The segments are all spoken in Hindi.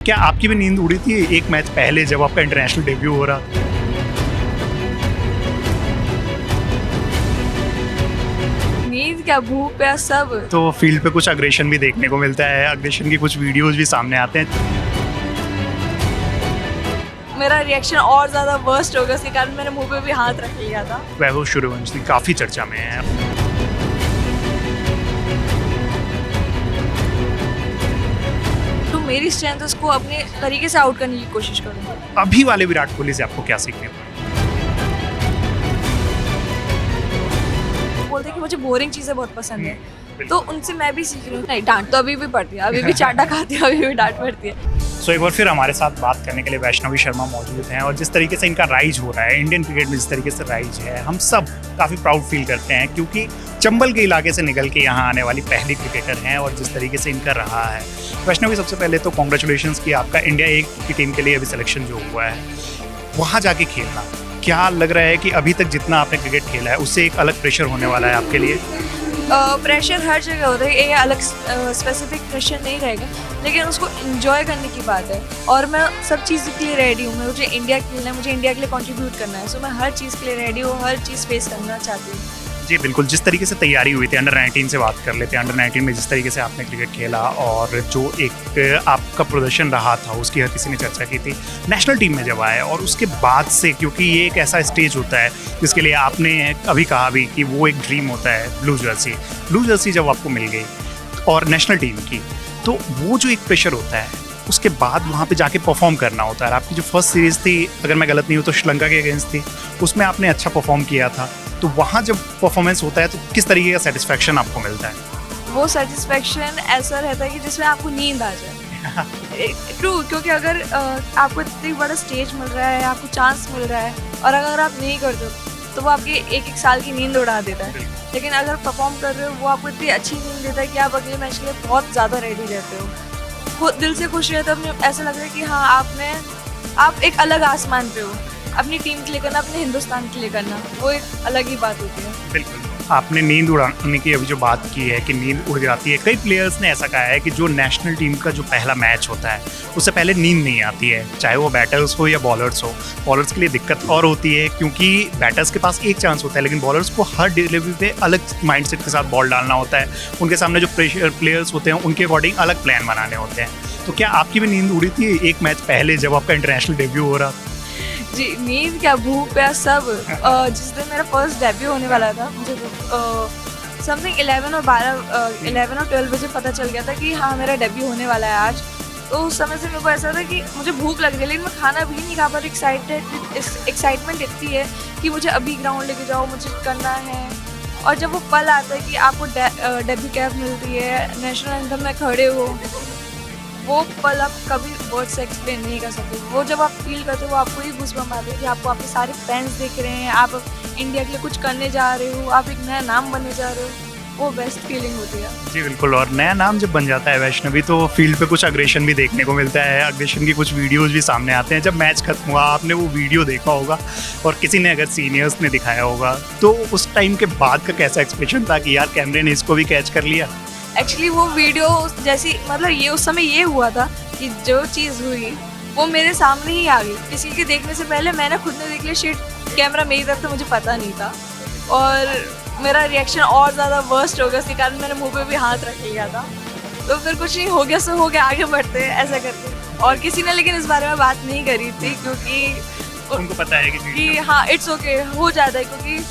क्या आपकी भी नींद उड़ी थी एक मैच पहले जब आपका इंटरनेशनल डेब्यू हो रहा था? नींद क्या, भूख प्यास सब। तो फील्ड पे कुछ अग्रेशन भी देखने को मिलता है, अग्रेशन की कुछ वीडियोस भी सामने आते हैं। मेरा रिएक्शन और ज़्यादा वर्स्ट हो गया, इसके कारण मैंने मुंह पे भी हाथ रख लिया था। वैभव सूर्यवंशी काफ़ी चर्चा में है। तो मेरी स्ट्रेंथ उसको अपने तरीके से आउट करने की कोशिश करूँगी। अभी वाले विराट कोहली से आपको क्या सीखने को? बोलते हैं कि मुझे बोरिंग चीज़ें बहुत पसंद है, तो उनसे मैं भी सीख रही हूँ। नहीं, डांट तो अभी भी पड़ती है, अभी भी चाटा खाती है, अभी भी डांट पड़ती है। सो एक बार फिर हमारे साथ बात करने के लिए वैष्णवी शर्मा मौजूद हैं और जिस तरीके से इनका राइज हो रहा है इंडियन क्रिकेट में, जिस तरीके से राइज है, हम सब काफ़ी प्राउड फील करते हैं क्योंकि चंबल के इलाके से निकल के यहाँ आने वाली पहली क्रिकेटर हैं और जिस तरीके से इनका रहा है। वैष्णवी, सबसे पहले तो कॉन्ग्रेचुलेशंस कि आपका इंडिया ए की टीम के लिए अभी सिलेक्शन जो हुआ है, वहाँ जाके खेलना क्या लग रहा है कि अभी तक जितना आपने क्रिकेट खेला है उससे एक अलग प्रेशर होने वाला है आपके लिए? प्रेशर हर जगह होता है, ये अलग स्पेसिफिक प्रेशर नहीं रहेगा, लेकिन उसको एंजॉय करने की बात है। और मैं सब चीज़ के लिए रेडी हूँ। मुझे इंडिया खेलना है, मुझे इंडिया के लिए कंट्रीब्यूट करना है, सो मैं हर चीज़ के लिए रेडी हूँ, हर चीज़ फेस करना चाहती हूँ। जी बिल्कुल, जिस तरीके से तैयारी हुई थी, अंडर 19 से बात कर लेते हैं। अंडर 19 में जिस तरीके से आपने क्रिकेट खेला और जो एक आपका प्रदर्शन रहा था उसकी हर किसी ने चर्चा की थी। नेशनल टीम में जब आए और उसके बाद से, क्योंकि ये एक ऐसा स्टेज होता है जिसके लिए आपने अभी कहा भी कि वो एक ड्रीम होता है ब्लू जर्सी जब आपको मिल गई और नेशनल टीम की, तो वो जो एक प्रेशर होता है उसके बाद वहाँ पे जाके परफॉर्म करना होता है। आपकी जो फर्स्ट सीरीज़ थी, अगर मैं गलत नहीं हूँ तो श्रीलंका के अगेंस्ट थी, उसमें आपने अच्छा परफॉर्म किया था। तो वहाँ जब परफॉर्मेंस होता है तो किस तरीके का सेटिस्फैक्शन आपको मिलता है? वो सेटिस्फेक्शन ऐसा रहता है कि जिसमें आपको नींद आ जाए। ट्रू, क्योंकि अगर आपको इतनी बड़ा स्टेज मिल रहा है, आपको चांस मिल रहा है, और अगर आप नहीं करते हो तो वो आपकी एक साल की नींद उड़ा देता है। लेकिन अगर परफॉर्म कर रहे हो, वो आपको इतनी अच्छी नींद देता है कि आप अगले मैच के लिए बहुत ज़्यादा रेडी रहते हो, खुद दिल से खुश रहते हो। अपने ऐसा लग रहा है कि हाँ, आप एक अलग आसमान पे हो। अपनी टीम के लिए करना, अपने हिंदुस्तान के लिए करना, वो एक अलग ही बात होती है। बिल्कुल, आपने नींद उड़ाने की अभी जो बात की है कि नींद उड़ जाती है, कई प्लेयर्स ने ऐसा कहा है कि जो नेशनल टीम का जो पहला मैच होता है उससे पहले नींद नहीं आती है, चाहे वो बैटर्स हो या बॉलर्स हो। बॉलर्स के लिए दिक्कत और होती है क्योंकि बैटर्स के पास एक चांस होता है, लेकिन बॉलर्स को हर डिलीवरी पे अलग माइंडसेट के साथ बॉल डालना होता है। उनके सामने जो प्लेयर्स होते हैं उनके अकॉर्डिंग अलग प्लान बनाने होते हैं। तो क्या आपकी भी नींद उड़ी थी एक मैच पहले जब आपका इंटरनेशनल डेब्यू हो रहा था? जी, नींद क्या, भूख प्यास सब। जिस दिन मेरा फर्स्ट डेब्यू होने वाला था, मुझे समथिंग 11 और 12 बजे पता चल गया था कि हाँ, मेरा डेब्यू होने वाला है आज। तो उस समय से मेरे को ऐसा था कि मुझे भूख लग रही है, लेकिन मैं खाना भी नहीं खा पा रही। एक्साइटमेंट इतनी है कि मुझे अभी ग्राउंड लेके जाओ, मुझे करना है। और जब वो पल आता है कि आपको डेब्यू कैप मिलती है, नेशनल एंथम में खड़े हो, वो पल आप कभी वर्ड से एक्सप्लेन नहीं कर सकते। वो जब आप फील करते हो, वो आपको ही गूज़बम्प आते हैं कि आपको आपके सारे फैंस देख रहे हैं, आप इंडिया के लिए कुछ करने जा रहे हो, आप एक नया नाम बनने जा रहे हो। वो बेस्ट फीलिंग होती है। जी बिल्कुल, और नया नाम जब बन जाता है वैष्णवी, तो फील्ड पे कुछ अग्रेशन भी देखने को मिलता है, अग्रेशन की कुछ वीडियोस भी सामने आते हैं। जब मैच खत्म हुआ, आपने वो वीडियो देखा होगा और किसी ने अगर सीनियर्स ने दिखाया होगा, तो उस टाइम के बाद का कैसा एक्सप्रेशन था कि यार कैमरे ने इसको भी कैच कर लिया? एक्चुअली वो वीडियो जैसी, मतलब ये उस समय ये हुआ था कि जो चीज़ हुई वो मेरे सामने ही आ गई। किसी के देखने से पहले मैंने खुद ने देख लिया। शिट, कैमरा मेरी तरफ, तो मुझे पता नहीं था, और मेरा रिएक्शन और ज़्यादा वर्स्ट हो गया, इसके कारण मैंने मुंह पे भी हाथ रख लिया था। तो फिर कुछ नहीं, हो गया सो हो गया, आगे बढ़ते हैं ऐसा करके। और किसी ने लेकिन इस बारे में बात नहीं करी थी, क्योंकि उनको पता है कि हाँ, इट्स ओके, हो जाता है, क्योंकि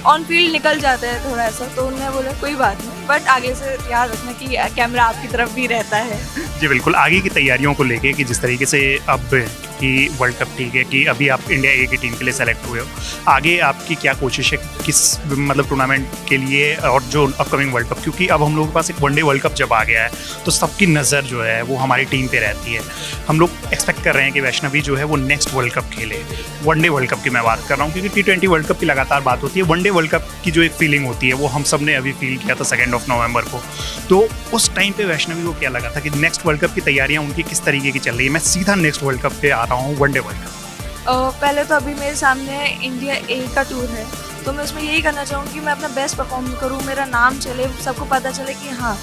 ऑन फील्ड निकल जाता है थोड़ा ऐसा। तो उन्होंने बोला कोई बात नहीं, बट आगे से याद रखना कि कैमरा आपकी तरफ भी रहता है। जी बिल्कुल, आगे की तैयारियों को लेके कि जिस तरीके से अब कि वर्ल्ड कप, ठीक है कि अभी आप इंडिया ए की टीम के लिए सेलेक्ट हुए हो, आगे आपकी क्या कोशिश है किस मतलब टूर्नामेंट के लिए और जो अपकमिंग वर्ल्ड कप, क्योंकि अब हम लोगों के पास एक वनडे वर्ल्ड कप जब आ गया है तो सबकी नज़र जो है वो हमारी टीम पे रहती है। हम लोग एक्सपेक्ट कर रहे हैं कि वैष्णवी जो है वो नेक्स्ट वर्ल्ड कप खेले। वनडे वर्ल्ड कप की मैं बात कर रहा हूँ, क्योंकि T20 वर्ल्ड कप की लगातार बात होती है। वनडे वर्ल्ड कप की जो एक फीलिंग होती है वो हम सब ने अभी फील किया था 2 नवंबर को। तो उस टाइम पे वैष्णवी को क्या लगा था कि नेक्स्ट वर्ल्ड कप की तैयारियां उनकी किस तरीके की चल रही है? मैं सीधा नेक्स्ट वर्ल्ड कप पे आ रहा हूँ, वनडे वर्ल्ड कप। पहले तो अभी मेरे सामने इंडिया ए का टूर है, तो मैं उसमें यही करना चाहूँगी कि मैं अपना बेस्ट परफॉर्म करूँ, मेरा नाम चले, सबको पता चले कि हाँ,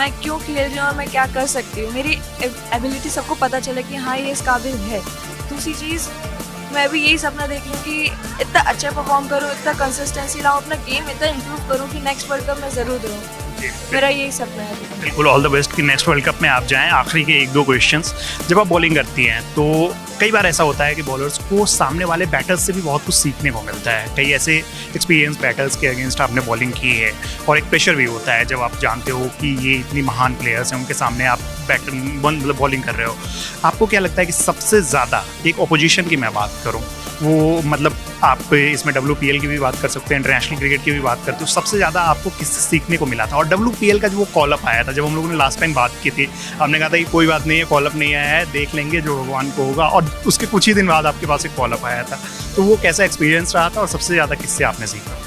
मैं क्यों खेल रही हूँ और मैं क्या कर सकती हूँ, मेरी एबिलिटी सबको पता चले कि हाँ ये इस काबिल है। दूसरी चीज़, मैं भी यही सपना देख रही हूँ कि इतना अच्छा परफॉर्म करूँ, इतना कंसिस्टेंसी लाऊँ, अपना गेम इतना इम्प्रूव करूँ कि नेक्स्ट वर्ल्ड कप में ज़रूर रहूँ। मेरा यही सपना है। बिल्कुल, ऑल द बेस्ट कि नेक्स्ट वर्ल्ड कप में आप जाएं। आखिरी के 1-2 क्वेश्चंस, जब आप बॉलिंग करती हैं तो कई बार ऐसा होता है कि बॉलर्स को सामने वाले बैटर्स से भी बहुत कुछ सीखने को मिलता है। कई ऐसे एक्सपीरियंस बैटर्स के अगेंस्ट आपने बॉलिंग की है और एक प्रेशर भी होता है जब आप जानते हो कि ये इतनी महान प्लेयर्स हैं, उनके सामने आप मतलब बॉलिंग कर रहे हो। आपको क्या लगता है कि सबसे ज़्यादा, एक अपोजिशन की मैं बात करूँ, वो मतलब आप इसमें WPL की भी बात कर सकते हैं, इंटरनेशनल क्रिकेट की भी बात करते हो, सबसे ज़्यादा आपको किससे सीखने को मिला था? और WPL का जो वो कॉल अप आया था, जब हम लोगों ने लास्ट टाइम बात की थी, हमने कहा था कि कोई बात नहीं है, कॉल अप नहीं आया है, देख लेंगे जो भगवान को होगा, और उसके कुछ ही दिन बाद आपके पास एक कॉल अप आया था। तो वो कैसा एक्सपीरियंस रहा था और सबसे ज़्यादा किससे आपने सीखा?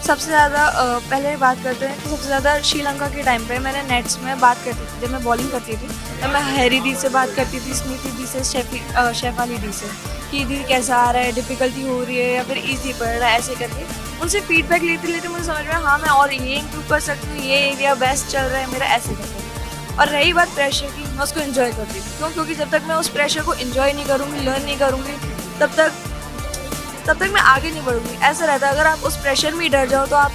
सबसे ज़्यादा पहले बात करते हैं कि सबसे ज़्यादा श्रीलंका के टाइम पे मैंने नेट्स में बात करती थी। जब मैं बॉलिंग करती थी तो मैं हैरी दी से बात करती थी, स्मिथी दी से, शेफाली दी से, कि दी कैसा आ रहा है, डिफ़िकल्टी हो रही है या फिर ईजी पड़ रहा है, ऐसे करके उनसे फीडबैक लेते लेते मुझे समझ में हाँ मैं और ये इम्प्रूव कर सकती हूँ, ये एरिया बेस्ट चल रहा है मेरा, ऐसे करके। और रही बात प्रेशर की, मैं उसको इन्जॉय करती थी। क्यों? क्योंकि जब तक मैं उस प्रेशर को इन्जॉय नहीं करूँगी, लर्न नहीं करूँगी, तब तक मैं आगे नहीं बढ़ूँगी। ऐसा रहता है, अगर आप उस प्रेशर में ही डर जाओ तो आप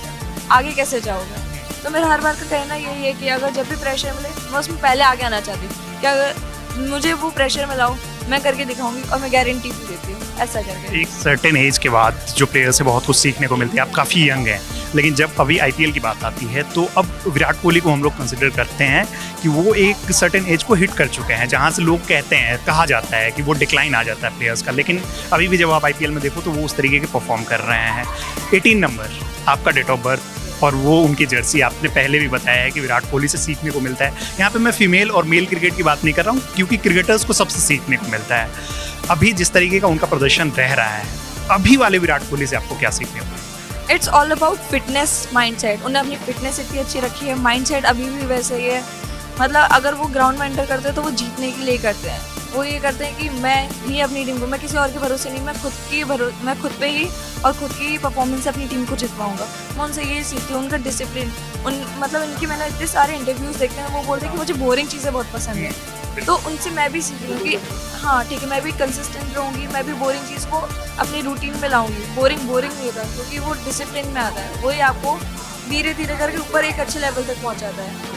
आगे कैसे जाओगे? तो मेरा हर बार का कहना यही है कि अगर जब भी प्रेशर मिले, मैं उसमें पहले आगे आना चाहती हूँ कि अगर मुझे वो प्रेशर में लाओ, मैं करके दिखाऊंगी और मैं गारंटी भी देती हूँ, ऐसा करके। एक सर्टेन एज के बाद जो प्लेयर से बहुत कुछ सीखने को मिलती है। आप काफ़ी यंग हैं, लेकिन जब अभी IPL की बात आती है तो अब विराट कोहली को हम लोग कंसिडर करते हैं कि वो एक सर्टेन एज को हिट कर चुके हैं, जहाँ से लोग कहते हैं, कहा जाता है कि वो डिक्लाइन आ जाता है प्लेयर्स का। लेकिन अभी भी जब आप IPL में देखो तो वो उस तरीके के परफॉर्म कर रहे हैं। 18 नंबर आपका डेट ऑफ बर्थ और वो उनकी जर्सी, आपने पहले भी बताया है कि विराट कोहली से सीखने को मिलता है। यहाँ पे मैं फीमेल और मेल क्रिकेट की बात नहीं कर रहा हूँ, क्योंकि क्रिकेटर्स को सबसे सीखने को मिलता है। अभी जिस तरीके का उनका प्रदर्शन रह रहा है, अभी वाले विराट कोहली से आपको क्या सीखने को मिलता है? It's all about fitness, mindset. उन्हें अपनी फिटनेस इतनी अच्छी रखी है, माइंडसेट अभी भी वैसे ही है। मतलब अगर वो ग्राउंड में एंटर करते हैं तो वो जीतने के लिए करते हैं। वो ये करते हैं कि मैं ही अपनी टीम को, मैं किसी और के भरोसे नहीं, मैं खुद पे ही और खुद की परफॉर्मेंस से अपनी टीम को जितवाऊंगा। मैं उनसे ये सीखती हूँ, उनका डिसिप्लिन। मतलब इनकी मैंने इतने सारे इंटरव्यूज़ देखते हैं, वो बोलते हैं कि मुझे बोरिंग चीज़ें बहुत पसंद है। तो उनसे मैं भी सीख रही हूँ कि हाँ ठीक है, मैं भी कंसिस्टेंट रहूँगी, मैं भी बोरिंग चीज़ को अपनी रूटीन में लाऊंगी। बोरिंग नहीं होता, क्योंकि वो डिसिप्लिन में आता है, वही आपको धीरे धीरे करके ऊपर एक अच्छे लेवल तक पहुँचाता है।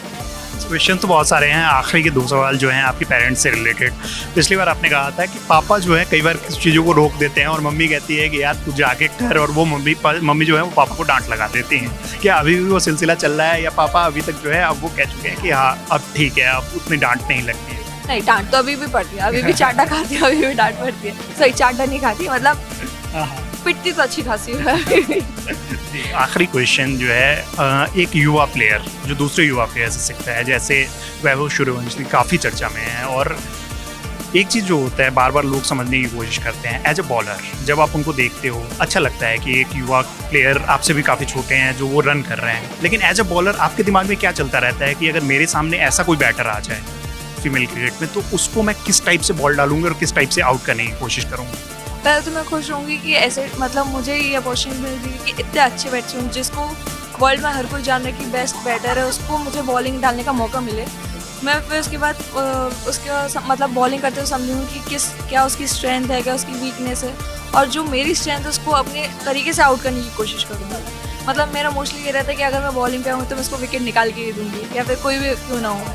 क्वेश्चन तो बहुत सारे हैं, आखिरी के 2 सवाल जो हैं आपके पेरेंट्स से रिलेटेड। पिछली बार आपने कहा था कि पापा जो है कई बार किसी चीज़ों को रोक देते हैं और मम्मी कहती है कि यार तू जाके कर, और वो मम्मी जो है वो पापा को डांट लगा देती हैं। क्या अभी भी वो सिलसिला चल रहा है, या पापा अभी तक जो है अब वो कह चुके हैं कि हाँ अब ठीक है, अब उतनी डांट नहीं लगती है? नहीं, डांट तो अभी भी पड़ती है, अभी भी चाटा खाती है, अभी भी डांट पड़ती है। सॉरी, चाटा नहीं खाती, मतलब पिटती तो अच्छी खासी है। आखिरी क्वेश्चन जो है, एक युवा प्लेयर जो दूसरे युवा प्लेयर से सीखता है, जैसे वैभव सूर्यवंशी काफ़ी चर्चा में है, और एक चीज़ जो होता है बार बार लोग समझने की कोशिश करते हैं, एज अ बॉलर जब आप उनको देखते हो अच्छा लगता है कि एक युवा प्लेयर आपसे भी काफ़ी छोटे हैं जो वो रन कर रहे हैं, लेकिन एज अ बॉलर आपके दिमाग में क्या चलता रहता है कि अगर मेरे सामने ऐसा कोई बैटर आ जाए फीमेल क्रिकेट में, तो उसको मैं किस टाइप से बॉल डालूंगी और किस टाइप से आउट करने की कोशिश करूँगी? पहले तो मैं खुश रहूँगी कि ऐसे मतलब मुझे ये अपॉर्चुनिटी मिल रही है कि इतने अच्छे बैट्समैन जिसको वर्ल्ड में हर कोई जान रहा है कि बेस्ट बैटर है, उसको मुझे बॉलिंग डालने का मौका मिले। मैं फिर उसके बाद उसका मतलब बॉलिंग करते हुए समझूंगी कि क्या उसकी स्ट्रेंथ है, क्या उसकी वीकनेस है, और जो मेरी स्ट्रेंथ है उसको अपने तरीके से आउट करने की कोशिश करूँगी। मतलब मेरा मोस्टली ये रहता है कि अगर मैं बॉलिंग पे आऊँ तो मैं उसको विकेट निकाल के ही दूँगी, या फिर कोई भी क्यों ना हो।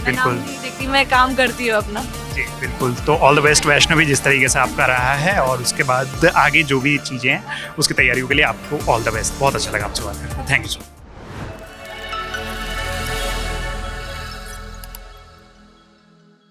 मैं नाम नहीं देखती, मैं काम करती हूँ अपना। जी बिल्कुल, तो ऑल द बेस्ट वैष्णवी, जिस तरीके से आपका रहा है, और उसके बाद आगे जो भी चीज़ें हैं उसकी तैयारियों के लिए आपको ऑल द बेस्ट। बहुत अच्छा लगा आपसे बात करके, थैंक यू सो मच।